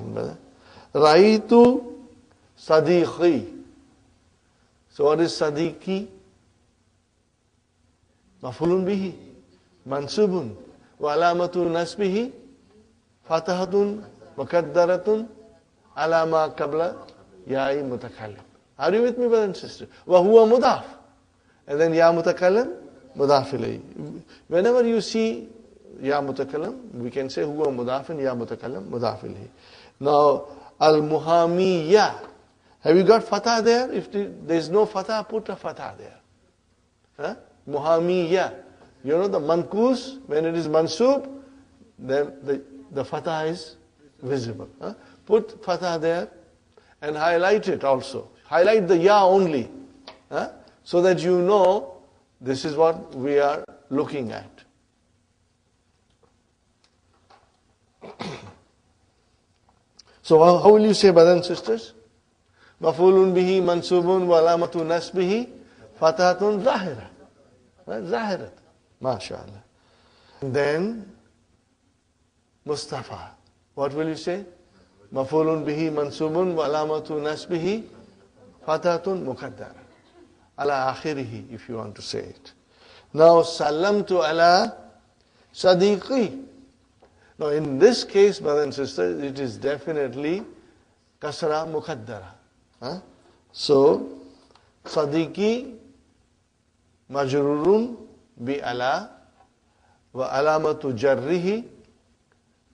brother. Raitu Sadiqi. So what is Sadiqi? Mafulun bihi. Mansubun. Wa alamatu nasbihi. Fatahatun. Muqaddaratun. Alama qabla. Ya'i mutakallim. Are you with me, brothers and sisters? Wa huwa mudaf. And then ya mutakallim. Mudaf ilayhi. Whenever you see ya mutakallim, we can say huwa mudafin, ya mutakallim, mudaf ilayhi. Now, al-muhamiyya. Have you got fatah there? If there is no fatah, put a fatah there. Huh? Muhamiyya. You know the mankus, when it is mansub, then the fatah is visible. Huh? Put fatah there and highlight it also. Highlight the ya only. Huh? So that you know this is what we are looking at. So how will you say, brothers and sisters? Mafulun bihi mansubun wa alamatu nasbihi fatahatun zahira. Zahirat. MashaAllah. And then Mustafa. What will you say? Mafulun bihi mansubun wa alamatu nasbihi fatahatun muqaddara. Ala akhirihi, if you want to say it. Now, salamtu ala sadiqi. Now, in this case, brothers and sisters, it is definitely kasra muqaddara. Huh? So, sadiqi majrurun bi ala wa alamatu jarrihi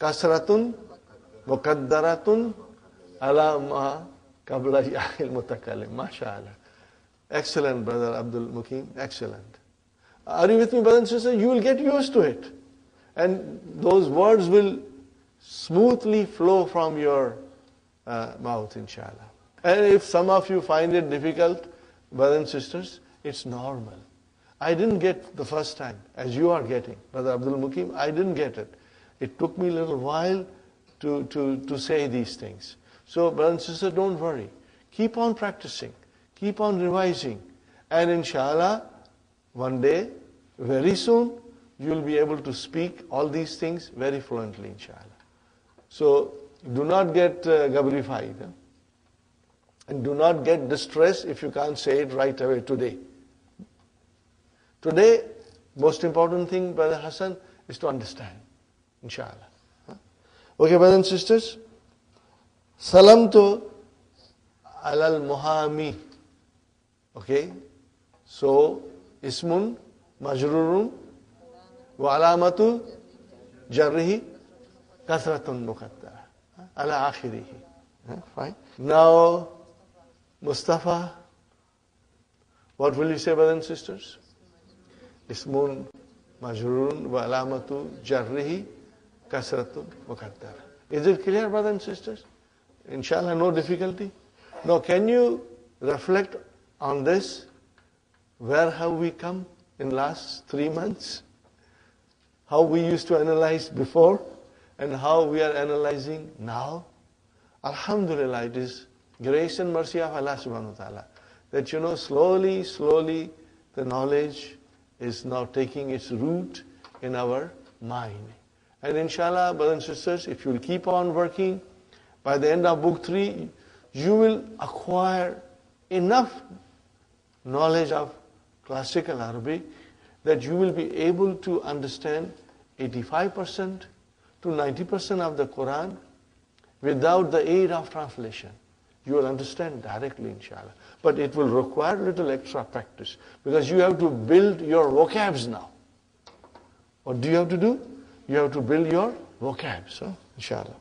kasratun muqaddaratun ala ma qabla ya'il mutakallim. MashaAllah. Excellent, brother Abdul Mukim. Excellent. Are you with me, brothers and sisters? You will get used to it. And those words will smoothly flow from your mouth, inshallah. And if some of you find it difficult, brothers and sisters, it's normal. I didn't get the first time, as you are getting. Brother Abdul Mukim, I didn't get it. It took me a little while to say these things. So, brothers and sisters, don't worry. Keep on practicing. Keep on revising. And inshallah, one day, very soon, you will be able to speak all these things very fluently, inshallah. So, do not get gabrified. And do not get distressed if you can't say it right away today. Today, most important thing, Brother Hassan, is to understand, inshallah. Okay, brothers and sisters. Salamtu alal muhami. Okay, so ismun majrurun wa alamatu jarrihi kasratun muqaddara ala akhirihi. Fine. Now, Mustafa, what will you say, brothers and sisters? Ismun majrurun wa alamatu jarrihi kasratun muqaddara. Is it clear, brothers and sisters? Inshallah, no difficulty. Now, can you reflect on this? Where have we come in last 3 months? How we used to analyze before and how we are analyzing now? Alhamdulillah, it is grace and mercy of Allah subhanahu wa ta'ala that slowly the knowledge is now taking its root in our mind. And inshallah, brothers and sisters, if you will keep on working, by the end of book 3, you will acquire enough knowledge of classical Arabic that you will be able to understand 85% to 90% of the Quran without the aid of translation. You will understand directly, inshallah. But it will require little extra practice because you have to build your vocabs now. What do you have to do? You have to build your vocabs, inshallah.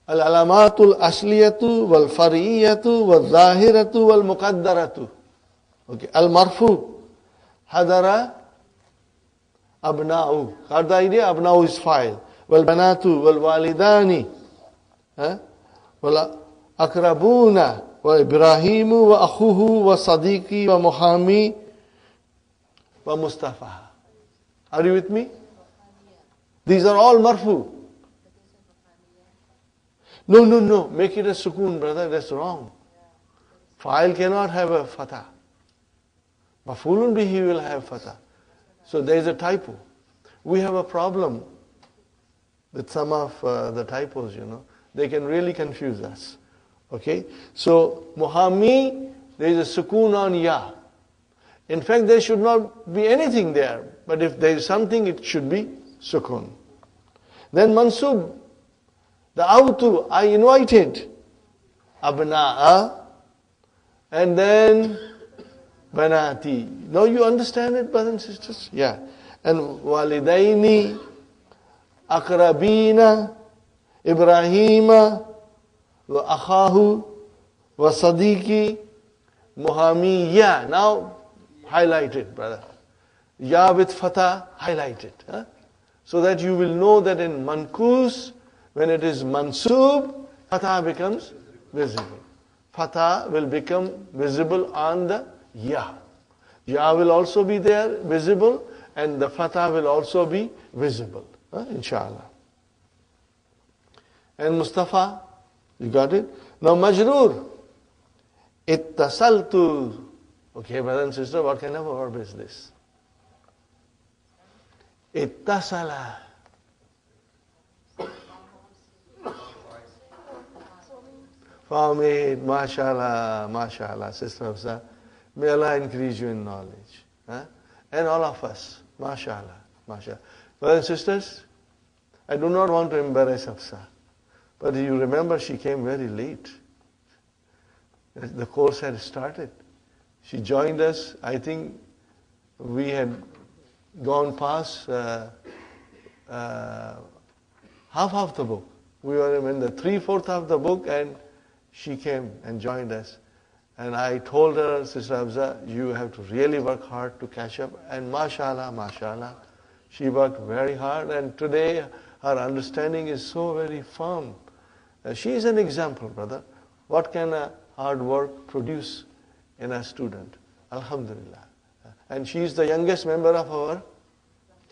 Al-alamatul asliyatu wal fariyatu wal zahiratu wal muqaddaratu. Okay. Al-marfu hadara abna'u. Got the idea? Abna'u is file. Wal banatu wal walidani. Wal akrabuna wa Ibrahimu wa akhuhu wa sadiqi wa muhami wa Mustafa. Are you with me? These are all marfu. No. Make it a sukoon, brother. That's wrong. Fa'il cannot have a fatah. Maf'ulun bihi will have fatah. So there is a typo. We have a problem with some of the typos, they can really confuse us. Okay? So, muhammi, there is a sukoon on ya. In fact, there should not be anything there. But if there is something, it should be sukoon. Then mansub, the awtu, I invited. Abna'a. And then banati. Now you understand it, brothers and sisters? Yeah. And walidaini, akrabina, Ibrahima, wa akhahu, wa sadiqi, muhammiya. Now highlight it, brother. Ya with fatah, highlight it. Huh? So that you will know that in mankus, when it is mansub, fatah becomes visible. Fatah will become visible on the ya. Ya will also be there, visible, and the fatah will also be visible. Inshallah. And Mustafa, you got it? Now majroor. Ittasaltu. Okay, brother and sister, what kind of a verb is this? Ittasala. Form it, mashallah, mashallah, Sister Hafsa. May Allah increase you in knowledge. And all of us, mashallah, mashallah. Brothers and sisters, I do not want to embarrass Hafsa. But you remember she came very late. The course had started. She joined us, I think we had gone past half of the book. We were in the 3/4 of the book and she came and joined us. And I told her, Sister Hafsa, you have to really work hard to catch up. And mashallah, mashallah, she worked very hard. And today her understanding is so very firm. She is an example, brother. What can a hard work produce in a student? Alhamdulillah. And she is the youngest member of our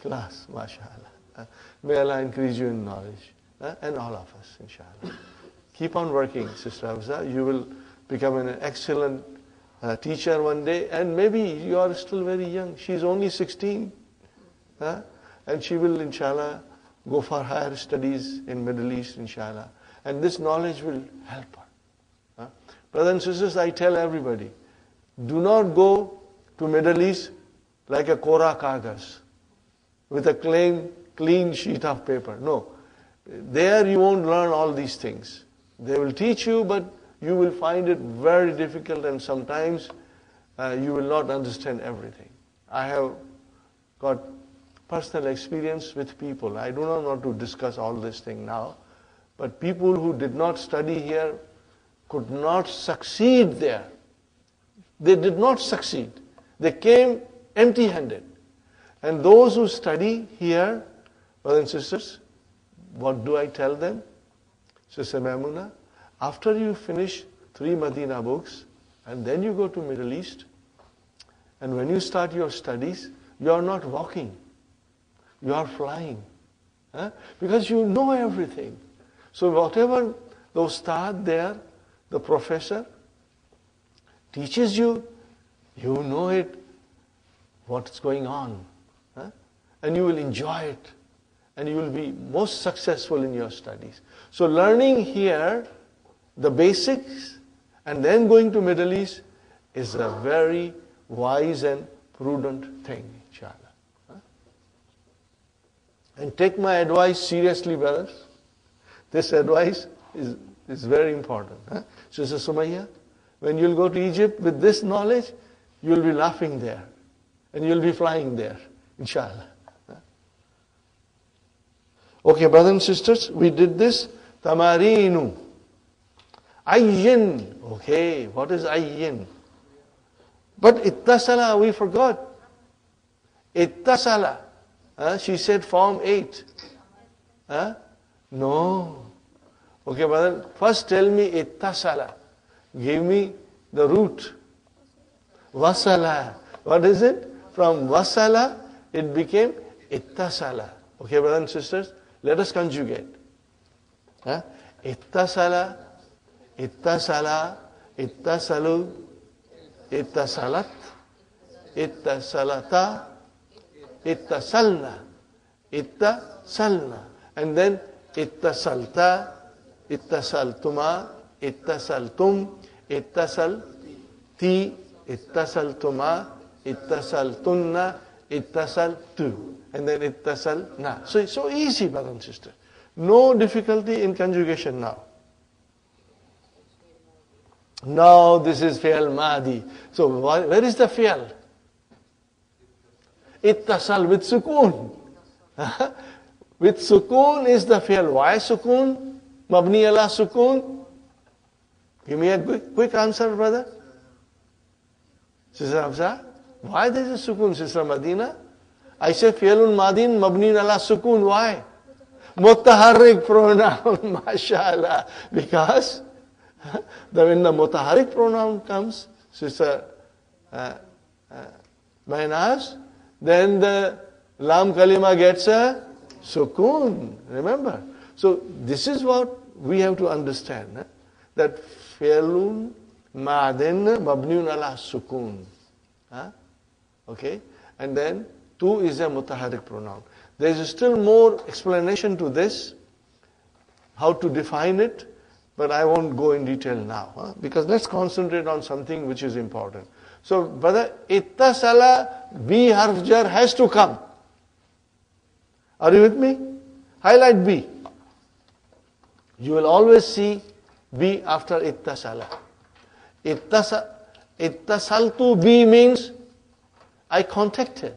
class, mashallah. May Allah increase you in knowledge. And all of us, inshallah. Keep on working, Sister Hafsa. You will become an excellent teacher one day. And maybe you are still very young. She is only 16. And she will, inshallah, go for higher studies in Middle East, inshallah. And this knowledge will help her. Brothers and sisters, I tell everybody, do not go to Middle East like a Kora Kagas with a clean sheet of paper. No. There you won't learn all these things. They will teach you, but you will find it very difficult and sometimes you will not understand everything. I have got personal experience with people. I do not want to discuss all this thing now, but people who did not study here could not succeed there. They did not succeed. They came empty-handed. And those who study here, brothers and sisters, what do I tell them? Sister Maimuna, after you finish 3 Madina books, and then you go to Middle East, and when you start your studies, you are not walking. You are flying. Because you know everything. So whatever the ustad there, the professor, teaches you, you know it, what's going on. And you will enjoy it. And you will be most successful in your studies. So learning here the basics and then going to Middle East is a very wise and prudent thing, inshallah. And take my advice seriously, brothers. This advice is very important. Sister Sumayya, when you'll go to Egypt with this knowledge, you'll be laughing there. And you'll be flying there, inshallah. Okay, brothers and sisters, we did this. Tamarinu. Ayyin. Okay, what is ayyin? But ittasala, we forgot. Ittasala. She said form 8. No. Okay, brother, first tell me ittasala. Give me the root. Wasala. What is it? From wasala, it became ittasala. Okay, brothers and sisters, let us conjugate. Ittasala, ittasala, ittasalu, ittasalat, ittasalata, ittasalna, ittasalna. And then ittasalta, ittasaltuma, ittasaltum, ittasalti, ittasaltuma, ittasaltunna, ittasaltu, and then ittasalna. So it's so easy, brother and sister. No difficulty in conjugation now. Now this is fi'al madi. So where is the fi'al? Ittasal with sukoon. With sukoon is the fi'al. Why sukoon? Mabni ala sukoon? Give me a quick answer, brother. Sister Hafsa, why there is a sukoon, Sister Madina? I say fi'alun madin mabni ala sukoon. Why? Mutaharrik pronoun, mashallah. Because when the mutaharrik pronoun comes, Sister Mainaz, then the lam kalima gets a sukoon. Remember? So this is what we have to understand. That fi'lun madin mabniun ala sukoon. Okay? And then tu is a mutaharrik pronoun. There is still more explanation to this, how to define it, but I won't go in detail now, because let's concentrate on something which is important. So, brother, ittasala, B harf jar has to come. Are you with me? Highlight B. You will always see B after ittasala. Ittasaltu B means I contacted.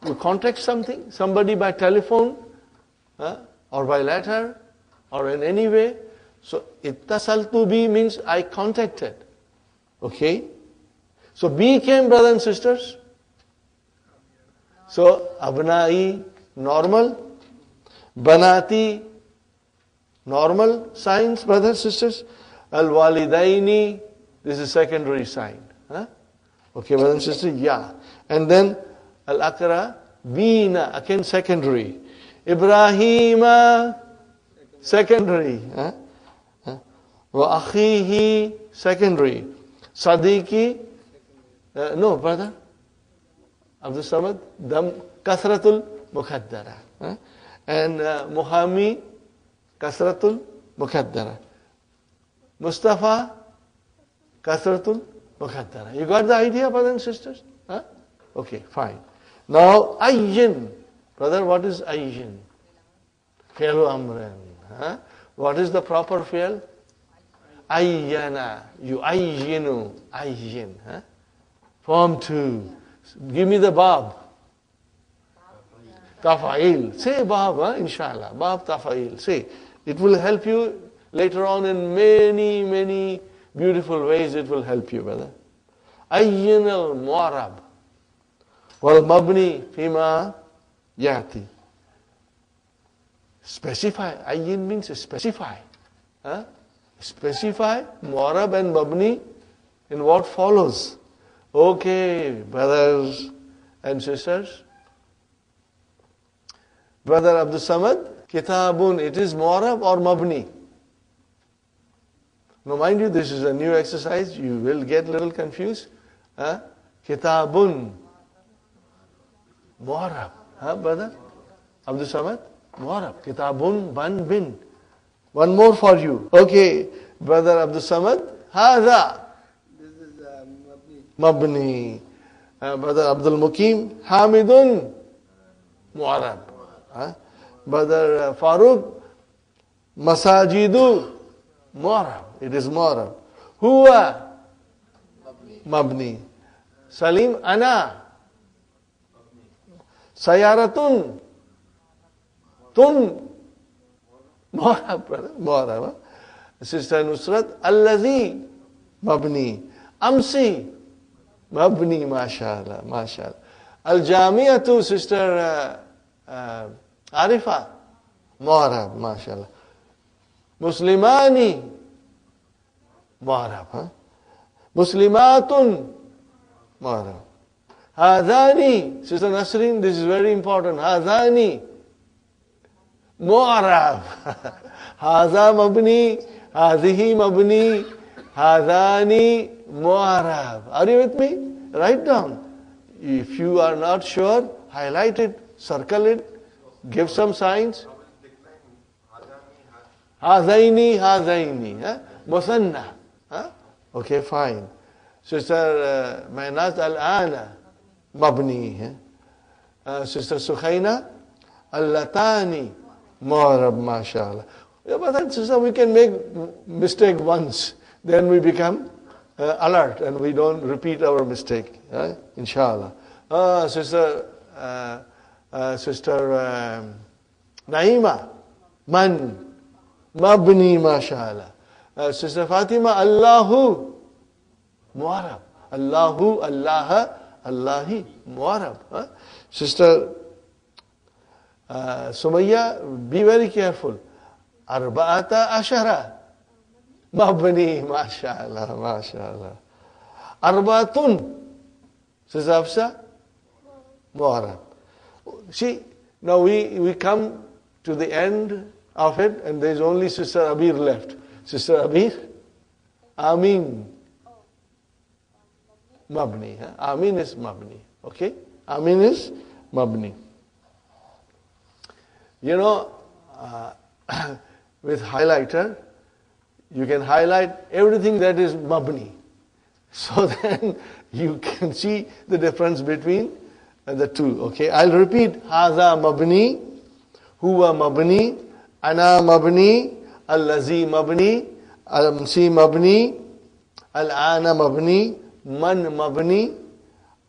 You contact somebody by telephone, or by letter, or in any way. So, ittasaltu bi means I contacted. Okay? So, B came, brothers and sisters. So, abnai, normal. Banati, normal signs, brothers and sisters. Al-walidaini, this is secondary sign. Okay, brothers and sisters, yeah. And then, al-akra, bina, again secondary. Ibrahima, secondary. Wa akhihi, secondary. Sadiqi, no, brother. Abdul Samad, dam, kasratul mukhaddara. And Muhammi, kasratul mukhaddara. Mustafa, kasratul mukhaddara. You got the idea, brothers and sisters? Okay, fine. Now, ayyin. Brother, what is ayyin? Fi'lu amran. What is the proper fi'l? Ayyana. You ayyinu. Ayyin. Form 2. Give me the bab. Tafa'il. Say bab, inshallah. Bab tafa'il. Say. It will help you later on in many, many beautiful ways. It will help you, brother. Ayyin al-mu'arab. Wal mabni fima yati. Specify. Ayyin means specify. Specify mu'arab and mabni in what follows. Okay, brothers and sisters. Brother Abdul Samad, kitabun, it is mu'arab or mabni? Now mind you, this is a new exercise. You will get a little confused. Kitabun. Mu'arab. Brother? Abdul Samad? Mu'arab. Kitabun ban bin. One more for you. Okay. Brother Abdul Samad? Hadha. This is Mabni. Brother Abdul Mukim? Hamidun. Mu'arab. Brother Farooq? Masajidu. Mu'arab. It is Mu'arab. Huwa. Mabni. Salim? Ana. Sayaratun. Tun. Mu'arab, brother. Mu'arab. Sister Nusrat. Allazi. Mabni. Amsi. Mabni. MashaAllah. MashaAllah. Al-Jamiatu. Sister Arifa. Mu'arab. MashaAllah. Muslimani. Mu'arab. Muslimatun. Mu'arab. Hadani, Sister Nasreen, this is very important. Hadani, Mu'arab. Hadha mabni, hadhihi mabni, hadani Mu'arab. Are you with me? Write down. If you are not sure, highlight it, circle it, Give some signs. Hazaini, hazaini. Musanna. Okay, fine. Sister Mainaz al-ana. Mabni. Sister Sukhaina. Al-latani. Mu'arab, mashallah. Yeah, but then, sister, we can make mistake once. Then we become alert and we don't repeat our mistake. Inshallah. Sister Naima. Man. Mabni, mashallah. Sister Fatima, Allahu. Mu'arab. Allahu, Allah, Allahi. Mu'arab. Sister Sumayya, be very careful. Arba'ata ashara. Mabni, mashallah, mashallah. Arba'atun. Sister Hafsa, Mu'arab. See, now we come to the end of it and there is only Sister Abir left. Sister Abir, Amin. Mabni. Amin is Mabni. Okay? Amin is Mabni. You know, with highlighter, you can highlight everything that is Mabni. So then you can see the difference between the two. Okay? I'll repeat. Haza Mabni, Huwa Mabni, Ana Mabni, Allazi Mabni, Al-Amsi Mabni, Al-Ana Mabni, Man Mabni,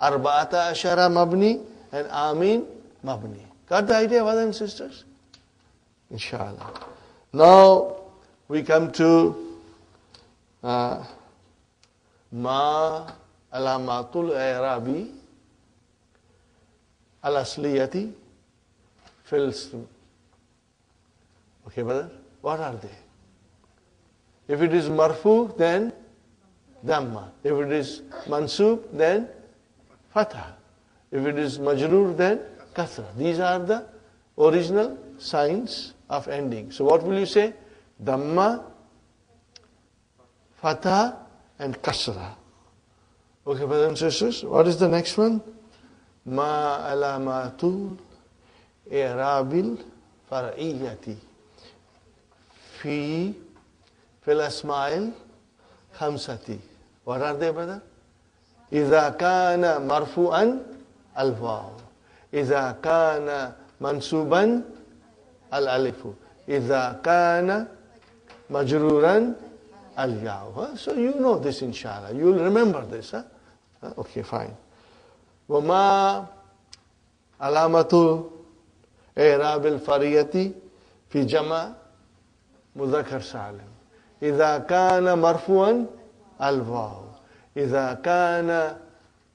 Arba'ata Ashara Mabni, and Amin Mabni. Got the idea, brothers and sisters? Inshallah. Now we come to Ma Alamatul I'rabi Al-Asliyati Fil Ism. Okay, brother? What are they? If it is marfu, then Dhamma. If it is mansub, then Fatha. If it is majrur, then Kasra. These are the original signs of ending. So what will you say? Dhamma, Fatha, and Kasra. Okay, brothers and sisters, what is the next one? Ma alamatul i'rabil far'iyyati fi fil asma'il khamsati. What are they, brother? إذا كان مرفوعا الواو. إذا كان منصوبا الألف. إذا كان مجرورا الياء. So you know this, inshallah. You will remember this. Okay, fine. وما علامة إعراب الفرية في جمع مذكر سالم. إذا كان مرفوعا الواو. إذا كان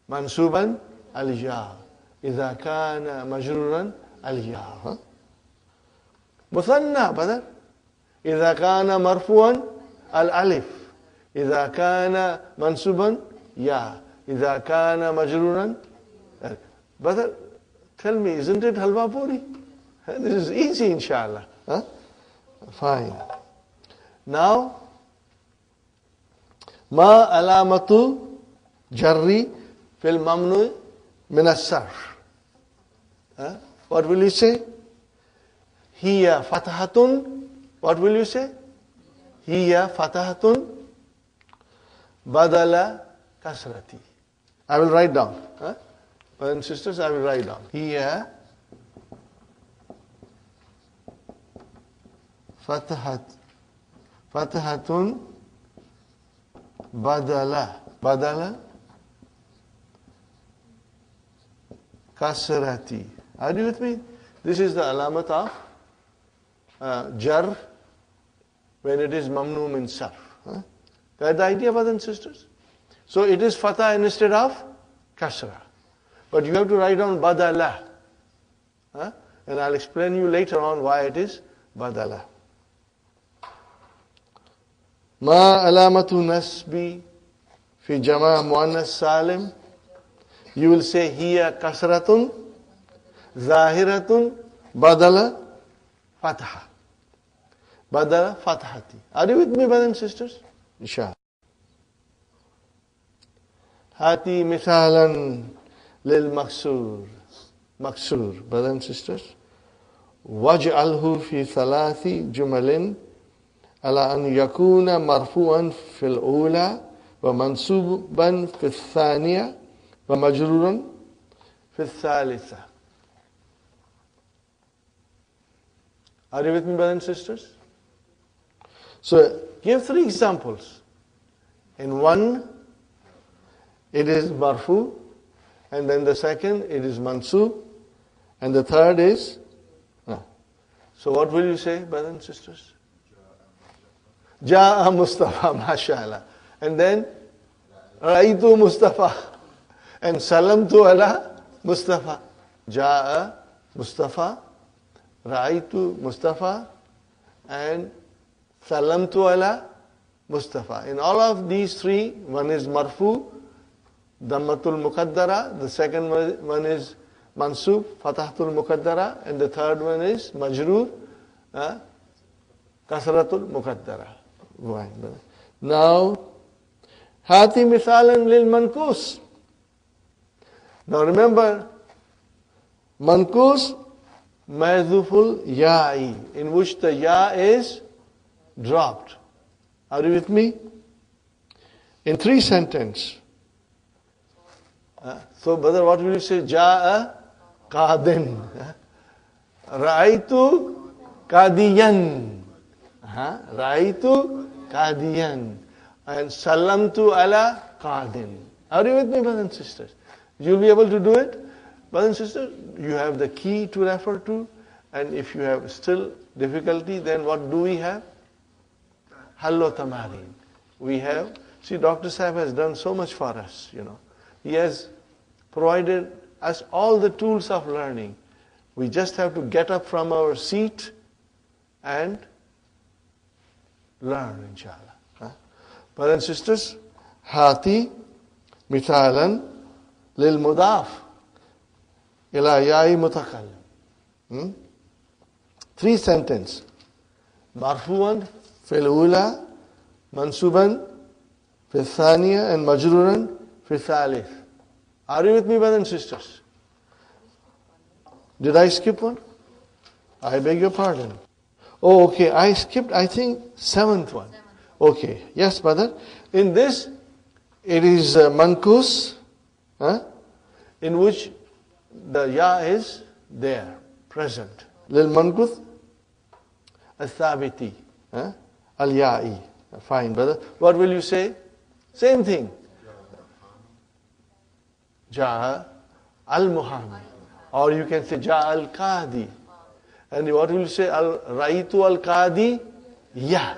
منصوبا الياء. إذا كان مجرورا الياء. مثنى بدل. إذا كان مرفوعا الألف. إذا كان منصوبا ياء. إذا كان مجرورا. Brother, tell me, isn't it halwa puri? This is easy, inshallah. Fine. Now, ما علامة جري في الممنوع من الصرف. What will you say? هي فتحة. What will you say? هي فتحة بدل كسرتي. I will write down. Brothers and sisters, I will write down. هي فتحة بدل kasrati. Are you with me? This is the alamat of jar when it is mamnu min sarf. Got the idea, brothers and sisters? So it is fatha instead of kasra. But you have to write down badala. And I'll explain you later on why it is badala. ما علامة نسب في جمع مؤنث سالم. You will say هي كسرة ظاهرة بدل فتحة. بدل فتحتي. Are you with me, brothers and sisters? Inshallah. هاتي مثالا للمكسور. مكسور, brothers and sisters. وَاجْعَلْهُ فِي ثَلَاثِ جُمَلٍ على أن يكون مرفوعا في الأولى ومنصوبا في الثانية ومجرورا في الثالثة. Are you with me, brothers and sisters? So, give 3 examples. In one, it is marfu, and then the second, it is mansub, and the third is. So, what will you say, brothers and sisters? Ja'a Mustafa, mashallah. And then, Ra'aytu Mustafa. And Salamtu ala Mustafa. Ja'a Mustafa, Ra'aytu Mustafa, and Salamtu ala Mustafa. In all of these 3, one is marfu, Dammatul Muqaddara, the second one is Mansub, Fatahtul Muqaddara, and the third one is Majroor, Kasratul Muqaddara. Now, Hati Misalan lil Mankus. Now remember, Mankus Mahdhuful Ya'i, in which the Ya is dropped. Are you with me? In 3 sentences. So, brother, what will you say? Ja'a Qadin. Ra'aytu Qadiyan. Ra'aytu Qadiyan. And Salamtu ala Qadin. Are you with me, brothers and sisters? You'll be able to do it. Brothers and sisters, you have the key to refer to. And if you have still difficulty, then what do we have? Hallo Tamarin. We have, see, Dr. Sahib has done so much for us, He has provided us all the tools of learning. We just have to get up from our seat and learn, inshallah. Brothers and sisters, Hati Mithalan lil Mudaf ila Ya'i Mutakallim. 3 sentences. Marfu'an fil ula, mansuban fil thaniya, and majruran fil thalith. Are you with me, brothers and sisters? Did I skip one? I beg your pardon. Oh, okay, I skipped, I think, 7th one. Okay, yes, brother. In this, it is mankus, in which the ya is there, present. Lil mankus al-thabiti, al-ya'i. Fine, brother. What will you say? Same thing. Ja'a al-muhami. Or you can say Ja'a al-qadi. And what will you say? Ra'aytu al-qadi, ya.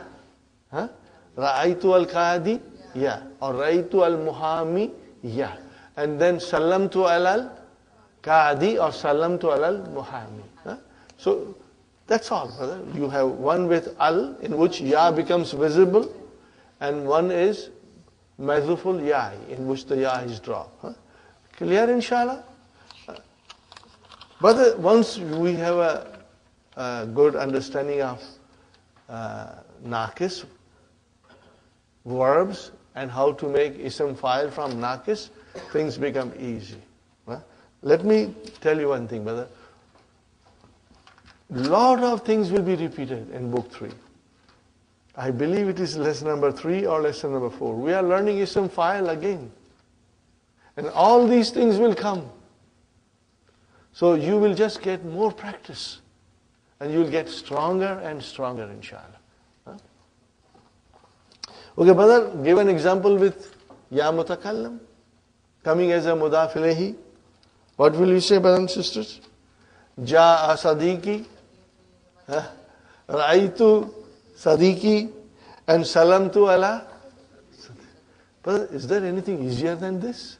Ra'aytu al-qadi, ya. Or Ra'aytu al-muhami, ya. And then Salamtu al-qadi or Salamtu al-muhami. So that's all, brother. You have one with al, in which ya becomes visible, and one is madhuful ya, in which the ya is dropped. Clear, inshallah? But once we have a good understanding of naqis, verbs, and how to make ism file from naqis, things become easy. Let me tell you one thing, brother. Lot of things will be repeated in book 3. I believe it is lesson number 3 or lesson number 4. We are learning ism file again. And all these things will come. So you will just get more practice. And you will get stronger and stronger, inshallah. Okay, brother, give an example with Ya Mutakallam, coming as a mudaf ilayhi. What will you say, brothers and sisters? Ja'a Sadiqi, Ra'aytu Sadiqi, and Salamtu ala. Brother, is there anything easier than this?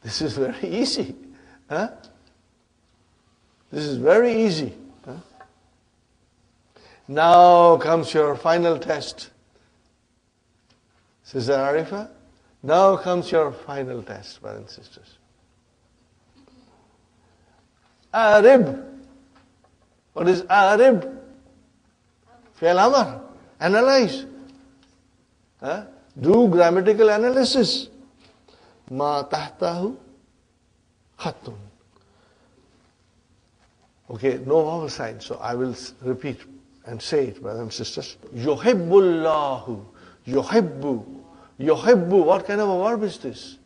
This is very easy. This is very easy. Now comes your final test. Sister Arifa, now comes your final test, brothers and sisters. Arib. What is Arib? Fi'al Amr. Analyze. Do grammatical analysis. Ma tahtahu khattun. Okay, no vowel sign, so I will repeat and say it, brothers and sisters. Yuhibbullahu. Yuhibbu. Yuhibbu. What kind of a verb is this?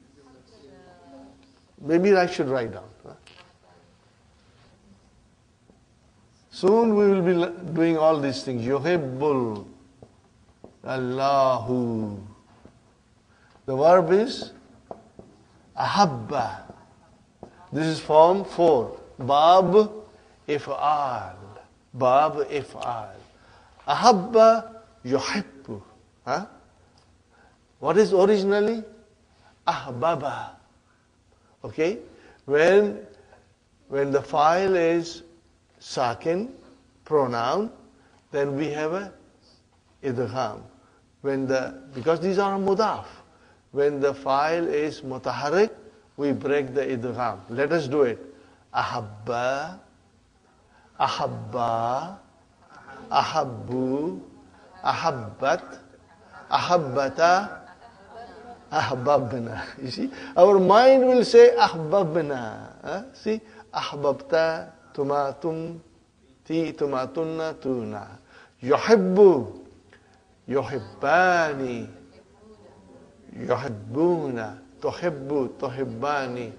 Maybe I should write down. Soon we will be doing all these things. Yuhibbul Allahu. The verb is ahabba. This is form 4. Bab if'al. Bab if'al. Ahabba yuhibbu. Huh? What is originally? Ahbaba. Okay? When the file is sakin, pronoun, then we have a idgham. Because these are mudaf. When the file is mutaharrik, we break the idgham. Let us do it. Ahabba, ahabba, ahabbu, ahabbat, ahabbata, ahbabna. You see, our mind will say ahbabna. See, ahbabta, tumatum, ti, tumatunna, tuna. Yuhibbu, yuhibbani, yuhibbuna, tuhibbu, tuhibbani,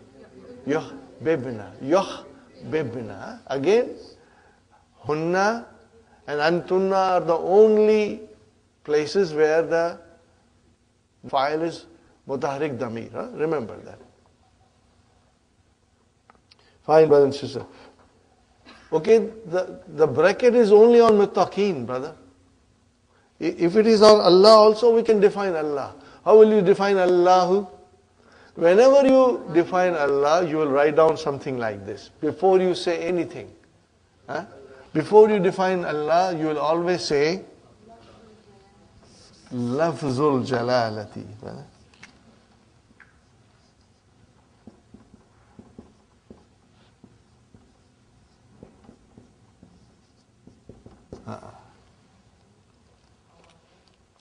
yuhbibna, yuhbibna. Again, hunna and antunna are the only places where the file is mutaharrik damir. Remember that. Fine, brother and sister. Okay, the bracket is only on muttaqeen, brother. If it is on Allah also, we can define Allah. How will you define Allahu? Whenever you define Allah, you will write down something like this. Before you say anything. Before you define Allah, you will always say Lafzul Jalalati.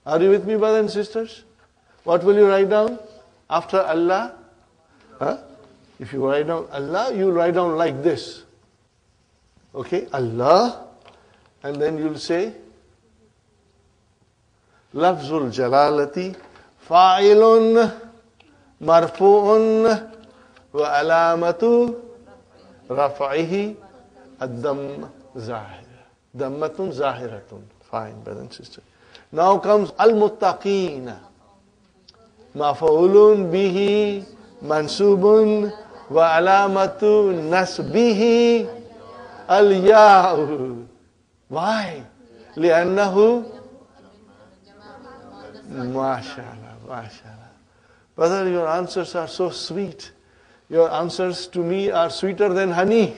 Are you with me, brothers and sisters? What will you write down after Allah? If you write down Allah, you will write down like this. Okay, Allah, and then you'll say Lafzul Jalalati Fa'ilun Marfu'un Wa alamatu Raf'ihi Ad-Damm Zahir. Dammatun Zahiratun. Fine, brother and sister. Now comes Al-Muttaqeen. Maf'ulun bihi mansubun wa alamatu nasbihi al-ya'u. Why? لأنه MashaAllah, MashaAllah. Brother, your answers are so sweet. Your answers to me are sweeter than honey.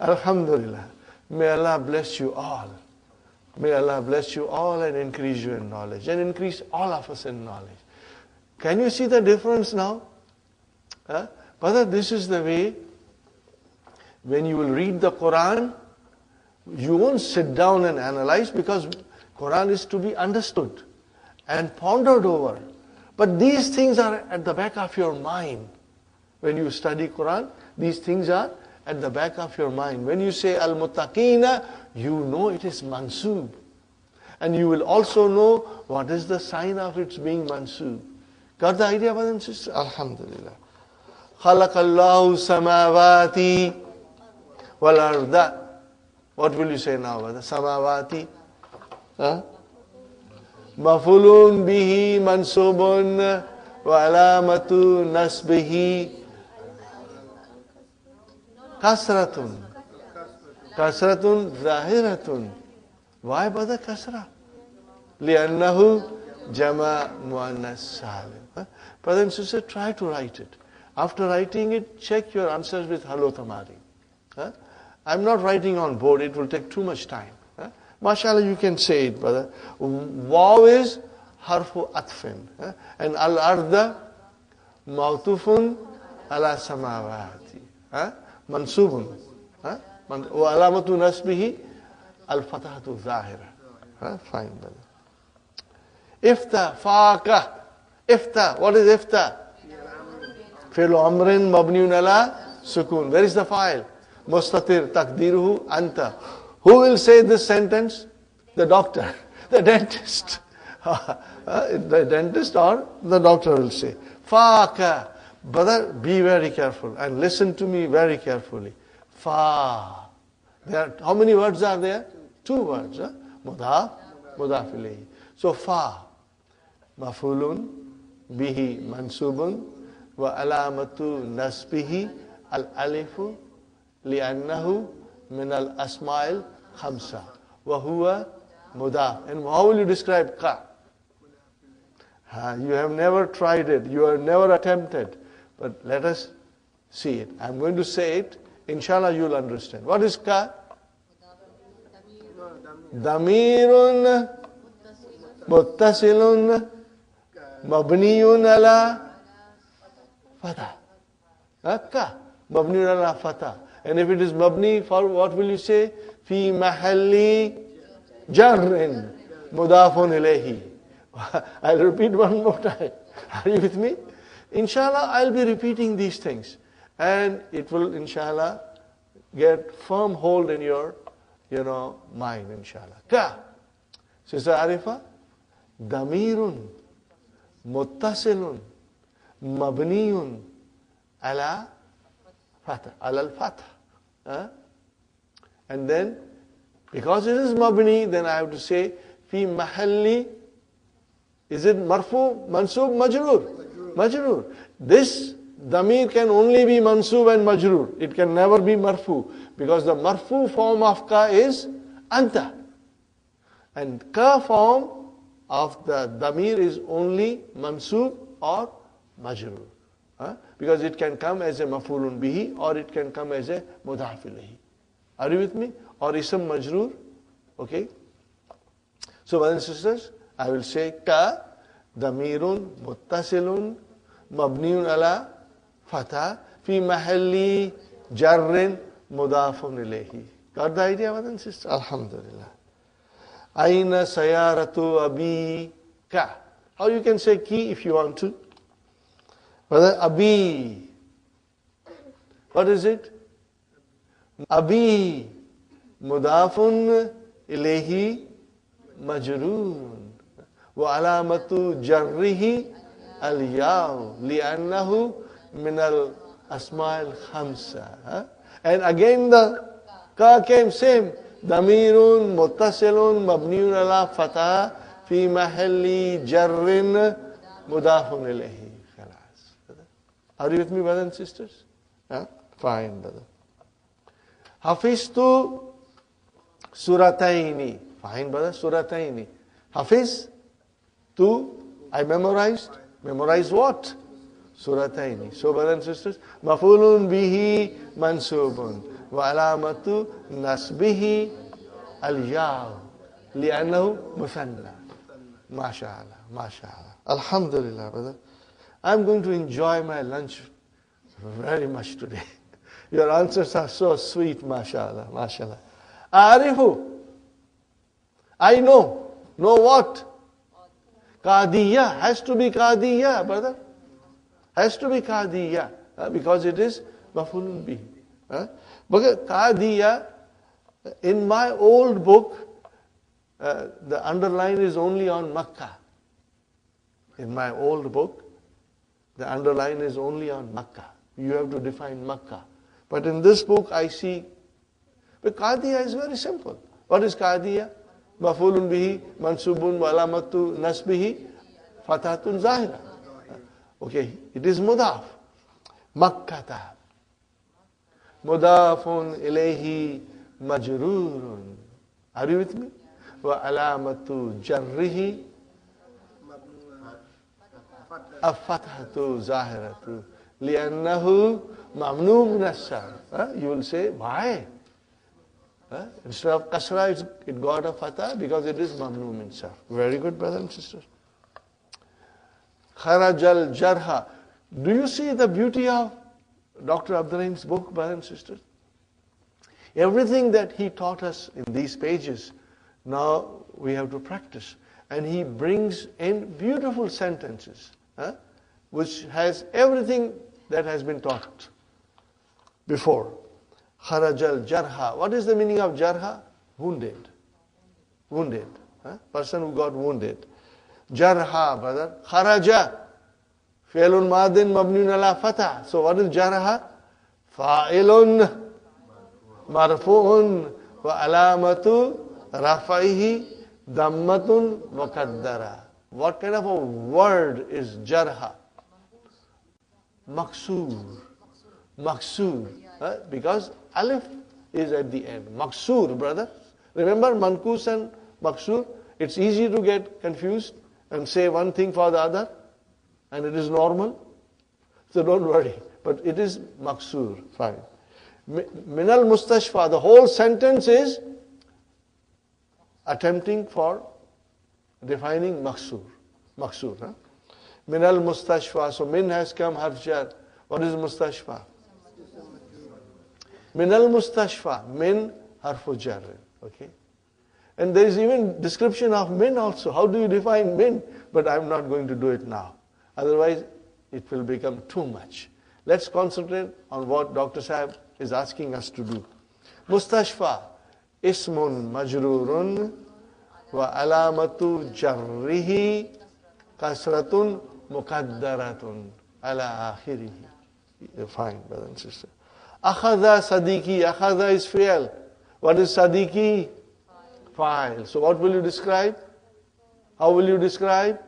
Alhamdulillah. May Allah bless you all. May Allah bless you all and increase you in knowledge. And increase all of us in knowledge. Can you see the difference now? Brother, this is the way when you will read the Quran, you won't sit down and analyze because Quran is to be understood and pondered over. But these things are at the back of your mind. When you study Quran, these things are at the back of your mind. When you say Al-Muttaqina, you know it is mansoob. And you will also know what is the sign of its being mansoob. Got the idea, brothers and sisters? Alhamdulillah. Khalaqallahu samawati wal arda. What will you say now, brother? Samawati. Mafulun bihi mansubun wa alamatu nasbihi kasratun. Kasratun zahiratun. Why, brother, kasra? Li'annahu jama muannas salim. Brother and sister, try to write it. After writing it, check your answers with Hello Tamari. I'm not writing on board, it will take too much time. MashaAllah, you can say it, brother. Waw is harfu atfin. And al-arda mawtufun ala samawati. Mansubun. Wa alamatu nasbihi al-fatahatu zahira. Fine, brother. Ifta, faqa. Ifta, what is ifta? Fi'lu amrin mabniun ala sukun. Where is the file? Mustatir takdiruhu anta. Who will say this sentence? The doctor, the dentist. The dentist or the doctor will say. Fa-ka. Brother, be very careful and listen to me very carefully. Fa. How many words are there? Two words. Mudaf, mudaf ilayhi. So fa. Mafulun bihi mansubun wa alamatu nasbihi al-alifu li'annahu min al-asma'il khamsa. Wa huwa mudaf. And how will you describe ka? You have never tried it. You have never attempted. But let us see it. I'm going to say it. Inshallah, you'll understand. What is ka? Damirun muttasilun mabniyun ala fatah. Ka. Mabniyun ala fatah. And if it is mabni, for what will you say? Fi mahalli jarrin mudafun ilayhi. I'll repeat one more time. Are you with me? Inshallah, I'll be repeating these things. And it will, inshallah, get firm hold in your, mind, inshallah. Ka. Sister Arifa. Damirun. Muttasilun. Mabniyun. Ala fatah. Ala al-fatah. And then, because it is mabni, then I have to say, fi mahalli. Is it marfu, mansub, majroor? Majroor. This damir can only be mansub and majroor. It can never be marfu. Because the marfu form of ka is anta. And ka form of the damir is only mansub or majroor. Because it can come as a mafulun bihi or it can come as a mudaf ilayhi. Are you with me? Or ism majroor. Okay. So brothers and sisters, I will say ka damirun muttasilun mabniun ala fatah fi mahalli jarrin mudafun ilayhi. Got the idea, brothers and sisters? Alhamdulillah. Aina sayaratu abi ka. How you can say ki if you want to? Brother, abi. What is it? Abi mudafun ilayhi majroon. وعلامة جره الياء لأنه من الأسماء الخمسة. And again the ka came same. ضمير متصل مبني على فتح في محل جر مضاف إليه. Are you with me, brothers and sisters? Fine, brother. حفظت سورتين. Fine, brother. سورتين. Hafiz. I memorized. Memorized what? Surataini. So, brothers and sisters, mafulun bihi mansubun wa alamatu nasbihi al-yaw li'annahu muthanna. MashaAllah, MashaAllah. Alhamdulillah, brother. I'm going to enjoy my lunch very much today. Your answers are so sweet, MashaAllah, MashaAllah. Arifu. I know. Know what? Qadiyya. Has to be Qadiyya, brother. Has to be Qadiyya. Because it is mafulun bihi. Because Qadiyya, in my old book, the underline is only on Makkah. In my old book, the underline is only on Makkah. You have to define Makkah. But in this book, I see, but Qadiyya is very simple. What is Qadiyya? Mafulun bihi, mansubun, wa alamatu nasbihi, fathatun zahira. Okay, it is mudaf. Makkata. Mudafun ilayhi majrurun. Are you with me? Wa alamatu jarrihi afathatu zahiratu. Li'annahu mamnu min as-sarf. You will say, why? Instead of kasra, it got a fatah because it is mamnu min sarf. Very good, brothers and sisters. Kharaj al-jarha. Do you see the beauty of Dr. Abdurrahim's book, brothers and sisters? Everything that he taught us in these pages, now we have to practice. And he brings in beautiful sentences, which has everything that has been taught before. Kharajal jarha. What is the meaning of jarha? Wounded. Wounded. Person who got wounded. Jarha, brother. Kharaja. Fi'lun madin mabniun ala fatah. So what is jarha? Fa'ilun marfu'un wa alamatu rafaihi dammatun muqaddara. What kind of a word is jarha? Maksur. Maksur. Because alif is at the end. Maksur, brother. Remember mankus and maksur? It's easy to get confused and say one thing for the other. And it is normal. So don't worry. But it is maksur. Fine. Minal mustashfa. The whole sentence is attempting for defining maksur. Maksur. Minal mustashfa. So min has come harf jar. What is mustashfa? Minal mustashfa. Min harfu jar. Okay. And there is even description of min also. How do you define min? But I'm not going to do it now. Otherwise, it will become too much. Let's concentrate on what Dr. Sahib is asking us to do. Mustashfa. Ismun majrurun wa alamatu jarrihi kasratun muqaddaratun ala akhirihi. Fine, brother and sister. Akhadha sadiki. Akhadha is fi'al. What is sadiki? Fa'il. So what will you describe? How will you describe?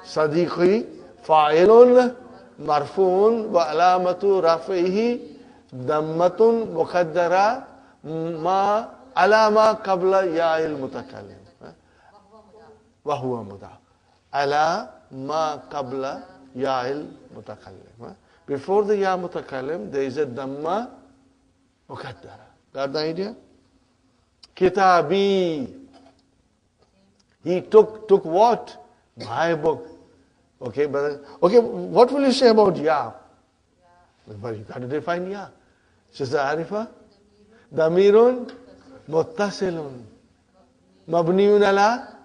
Sadiqi fa'ilun marfu'un wa alamatu rafihi dammatun muqaddara ma alama qabla ya'il mutakallim. Wa huwa mudaf. Ala ma qabla ya'il mutakallim. Before the ya mutakallim, there is a damma muqaddara. Got the idea? Kitabi. He took what? My book. Okay, brother. Okay, what will you say about ya? But you got to define ya. Sister Arifa? Damirun muttasilun. Mabniun ala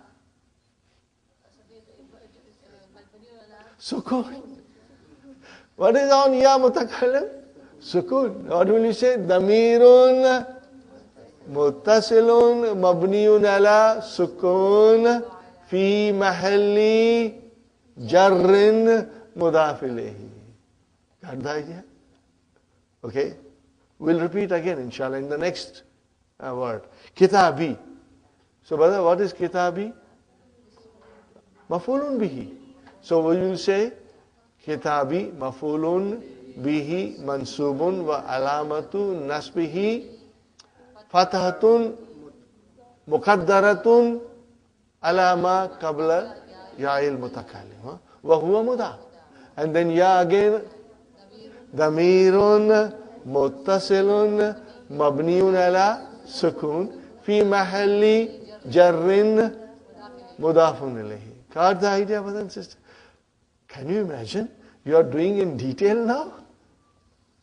sukun. What is on ya mutakallim? Sukun. What will you say? Damirun muttasilun mabniun ala sukun fi mahalli jarrin mudaf ilayhi. Got the idea? Okay. We'll repeat again, inshallah, in the next word. Kitabi. So, brother, what is kitabi? Mafulun bihi. So, we will say kitabi mafulun bihi mansubun wa alamatu nasbihi fathatun muqaddaratun alama qabla ya'il mutakallim. Wa huwa mudaf. And then ya again. Damirun muttasilun mabniun ala sukun fi mahalli jarrin mudafun ilayhi. Got the idea, brother and sister? Can you imagine? You are doing in detail now?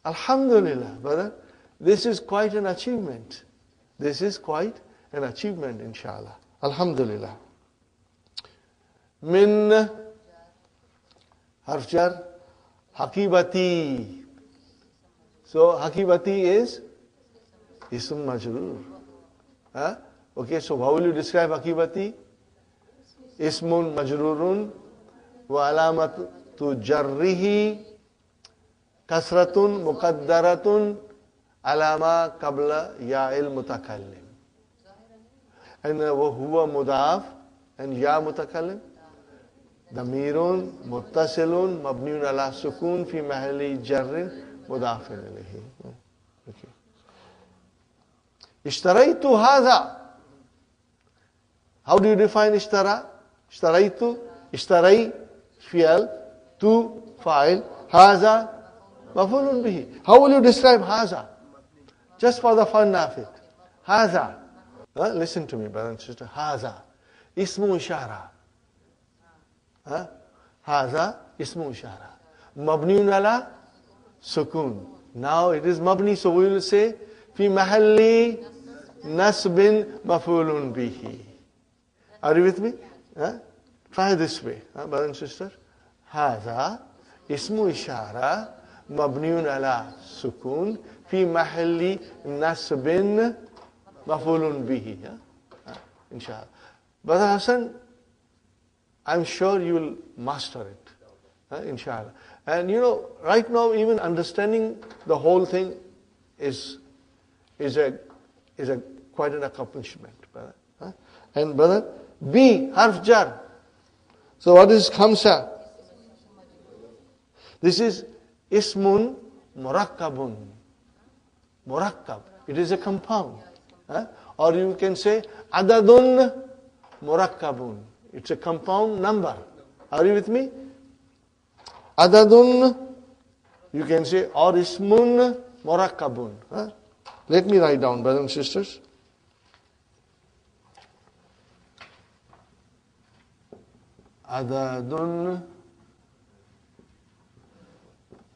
Alhamdulillah, brother. This is quite an achievement. This is quite an achievement, inshallah. Alhamdulillah. Min harf jar hakibati. So hakibati is ism majrur. Okay, so how will you describe hakibati? Ismun majrurun wa alamatu jarrihi kasratun muqaddaratun alama qabla ya'il mutakallim. And huwa mudaf and ya mutakallim. Damirun muttasilun mabniun ala sukun fi mahalli jarrin mudafin ilayhi. Okay. Ishtaraitu hadha. How do you define ishtara? Ishtaraitu. Ishtarai fi'al. Tu fa'il. Hadha mafulun bihi. How will you describe hadha? Just for the fun of it. Hadha. Listen to me, brother and sister. Hadha. Ismu ishara. Hadha ismu ishara. Mabniun ala sukun. Now it is mabni, so we will say fi mahalli nasbin mafulun bihi. Are you with me? Try this way, brother and sister. Hadha ismu ishara mabniun ala sukun fi fi mahalli nasbin mafulun bihi. Inshallah. Brother Hassan, I'm sure you will master it. Inshallah. And right now even understanding the whole thing is a quite an accomplishment, brother. And brother, B, harf jar. So what is khamsa? This is ismun murakkabun. Murakkab. It is a compound. Or you can say adadun murakkabun. It's a compound number. Are you with me? Adadun, you can say, or ismun murakkabun. Let me write down, brothers and sisters. Adadun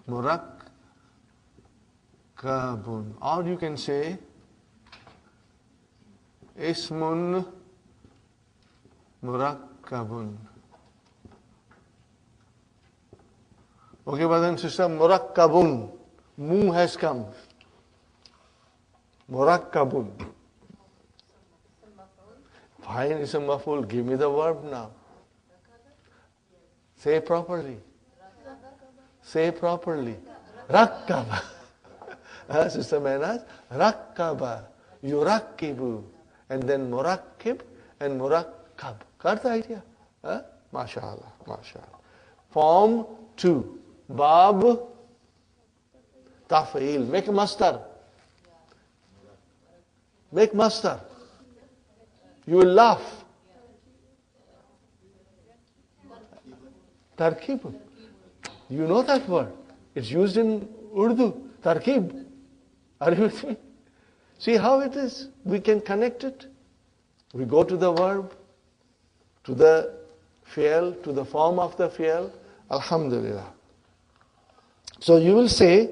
murakkabun. Or you can say ismun murakkabun. Okay, brothers and sisters, murakkabun. Mu has come. Murakkabun. Fine, it's a maful. Give me the verb now. Say properly. Say properly. Rakkaba. Sister Mehnaz, rakkaba. Yurakkibu. And then murakkib and murakkab. Got the idea? MashaAllah. MashaAllah. Form 2. Bab Taf'il. Make mastar. Make mastar. You will laugh. Tarkib. You know that word. It's used in Urdu. Tarkib. Are you with me? See how it is? We can connect it. We go to the verb, to the fi'l, to the form of the fi'l. Alhamdulillah. So you will say,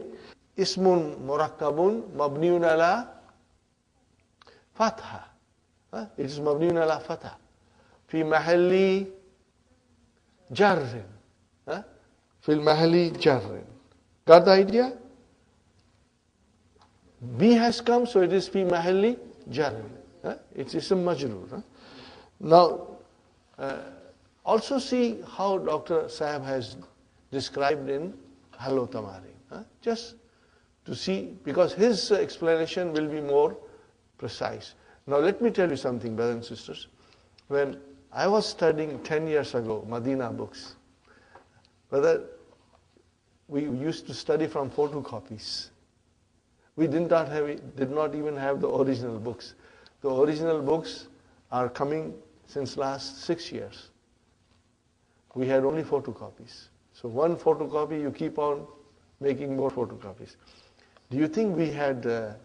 Ismun murakkabun mabniun ala fatha. It is mabniun ala fatha. Fi mahalli jarrin. Fi mahalli jarrin. Got the idea? B has come, so it is fi mahalli jarrin. It's ism majroor. Now, also see how Dr. Sahab has described in Hallo Tamarin. Just to see, because his explanation will be more precise. Now let me tell you something, brothers and sisters. When I was studying 10 years ago, Madina books, brother, we used to study from photocopies. We did not even have the original books. The original books are coming since last 6 years. We had only photocopies. So one photocopy, you keep on making more photocopies. Do you think we had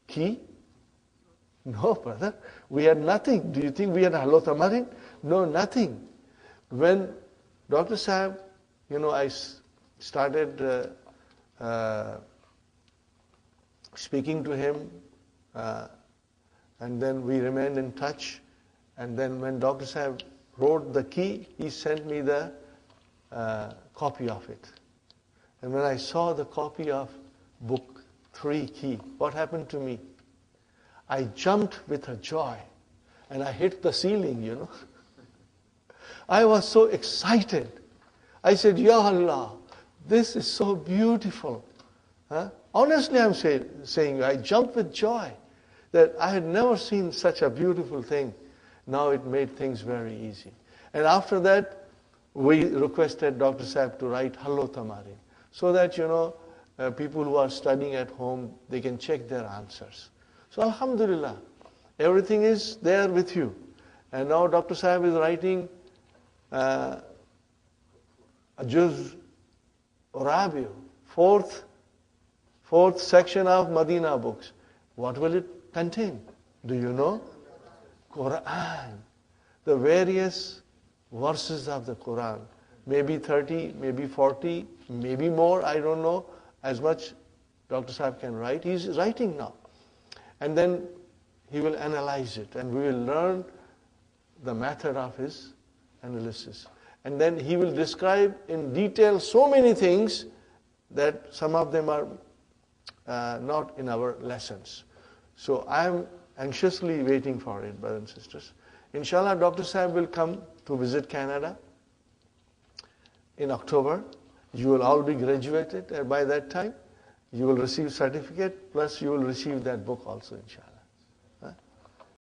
key? No, brother. We had nothing. Do you think we had Hallo Tamarin? No, nothing. When Dr. Sahab, I started speaking to him, and then we remained in touch. And then when Dr. Sahab wrote the key, he sent me the copy of it. And when I saw the copy of book 3 key, what happened to me? I jumped with a joy and I hit the ceiling, I was so excited. I said, Ya Allah, this is so beautiful. Honestly, I'm saying, I jumped with joy that I had never seen such a beautiful thing. Now it made things very easy. And after that, we requested Dr. Sahib to write Hallo Tamarin, so that, people who are studying at home, they can check their answers. So Alhamdulillah, everything is there with you. And now Dr. Sahib is writing a Juz Rabi, fourth section of Madina books. What will it contain? Do you know? Quran. The various verses of the Quran. Maybe 30, maybe 40, maybe more, I don't know. As much Dr. Sahib can write. He's writing now. And then he will analyze it and we will learn the method of his analysis. And then he will describe in detail so many things that some of them are not in our lessons. So I am anxiously waiting for it, brothers and sisters. Inshallah, Dr. Sahib will come to visit Canada in October. You will all be graduated by that time. You will receive certificate, plus you will receive that book also, inshallah.